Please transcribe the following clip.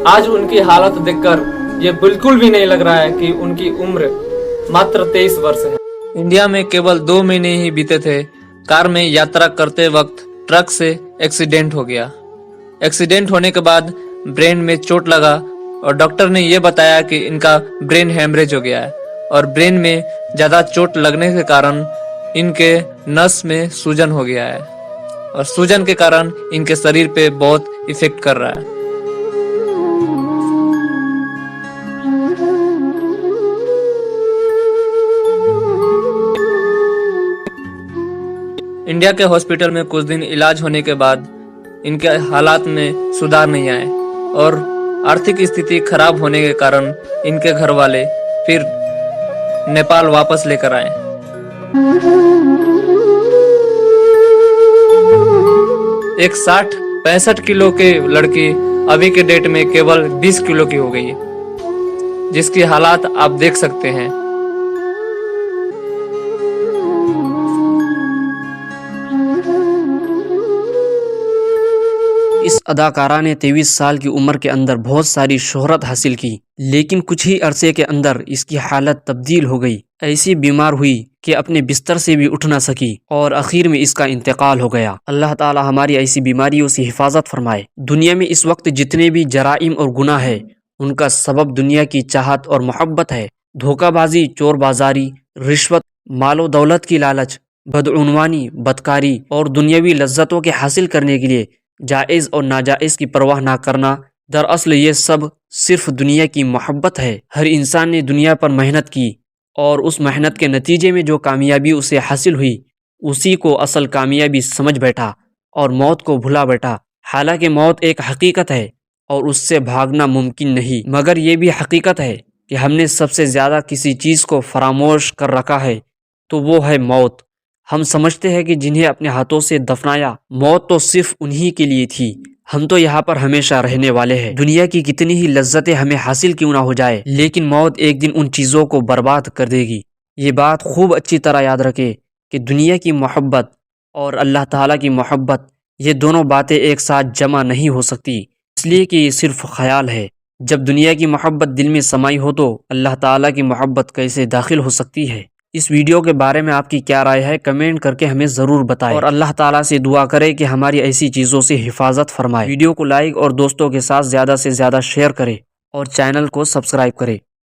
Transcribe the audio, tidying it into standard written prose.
आज उनकी हालत देखकर ये बिल्कुल भी नहीं लग रहा है कि उनकी उम्र मात्र 23 वर्ष है। इंडिया में केवल 2 महीने ही बीते थे, कार में यात्रा करते वक्त ट्रक से एक्सीडेंट हो गया। एक्सीडेंट होने के बाद ब्रेन में चोट लगा और डॉक्टर ने ये बताया कि इनका ब्रेन हैमरेज हो गया है और ब्रेन में ज़्यादा चोट लगने के कारण इनके नस में सूजन हो गया है और सूजन के कारण इनके शरीर पे बहुत इफेक्ट कर रहा है। इंडिया के हॉस्पिटल में कुछ दिन इलाज होने के बाद इनके हालात में सुधार नहीं आए और आर्थिक स्थिति खराब होने के कारण इनके घर वाले फिर नेपाल वापस लेकर आए। एक 60-65 किलो के लड़की अभी के डेट में केवल 20 किलो की हो गई है, जिसकी हालात आप देख सकते हैं। इस अदाकारा ने 23 साल की उम्र के अंदर बहुत सारी शोहरत हासिल की, लेकिन कुछ ही अरसे के अंदर इसकी हालत तब्दील हो गई। ऐसी बीमार हुई कि अपने बिस्तर से भी उठ ना सकी और आखिर में इसका इंतकाल हो गया। अल्लाह ताला हमारी ऐसी बीमारियों से हिफाजत फरमाए। दुनिया में इस वक्त जितने भी जराइम और गुनाह है, उनका सबब दुनिया की चाहत और मोहब्बत है। धोखाबाजी, चोरबाजारी, रिश्वत, मालो दौलत की लालच, बदउनवानी, बदकारी और दुनियावी लज्जतों के हासिल करने के लिए जायज़ और नाजायज़ की परवाह ना करना। दरअसल ये सब सिर्फ दुनिया की मोहब्बत है। हर इंसान ने दुनिया पर मेहनत की और उस मेहनत के नतीजे में जो कामयाबी उसे हासिल हुई, उसी को असल कामयाबी समझ बैठा और मौत को भुला बैठा। हालांकि मौत एक हकीकत है और उससे भागना मुमकिन नहीं, मगर ये भी हकीकत है कि हमने सबसे ज़्यादा किसी चीज़ को फरामोश कर रखा है, तो वो है मौत। हम समझते हैं कि जिन्हें अपने हाथों से दफनाया, मौत तो सिर्फ उन्हीं के लिए थी। हम तो यहाँ पर हमेशा रहने वाले हैं। दुनिया की कितनी ही लज्जतें हमें हासिल क्यों ना हो जाए, लेकिन मौत एक दिन उन चीज़ों को बर्बाद कर देगी। ये बात खूब अच्छी तरह याद रखे कि दुनिया की मोहब्बत और अल्लाह ताला की मोहब्बत, ये दोनों बातें एक साथ जमा नहीं हो सकती, इसलिए कि ये सिर्फ ख्याल है। जब दुनिया की मोहब्बत दिल में समाई हो तो अल्लाह ताला की मोहब्बत कैसे दाखिल हो सकती है। इस वीडियो के बारे में आपकी क्या राय है, कमेंट करके हमें ज़रूर बताएं और अल्लाह ताला से दुआ करें कि हमारी ऐसी चीज़ों से हिफाजत फरमाए। वीडियो को लाइक और दोस्तों के साथ ज़्यादा से ज़्यादा शेयर करें और चैनल को सब्सक्राइब करें।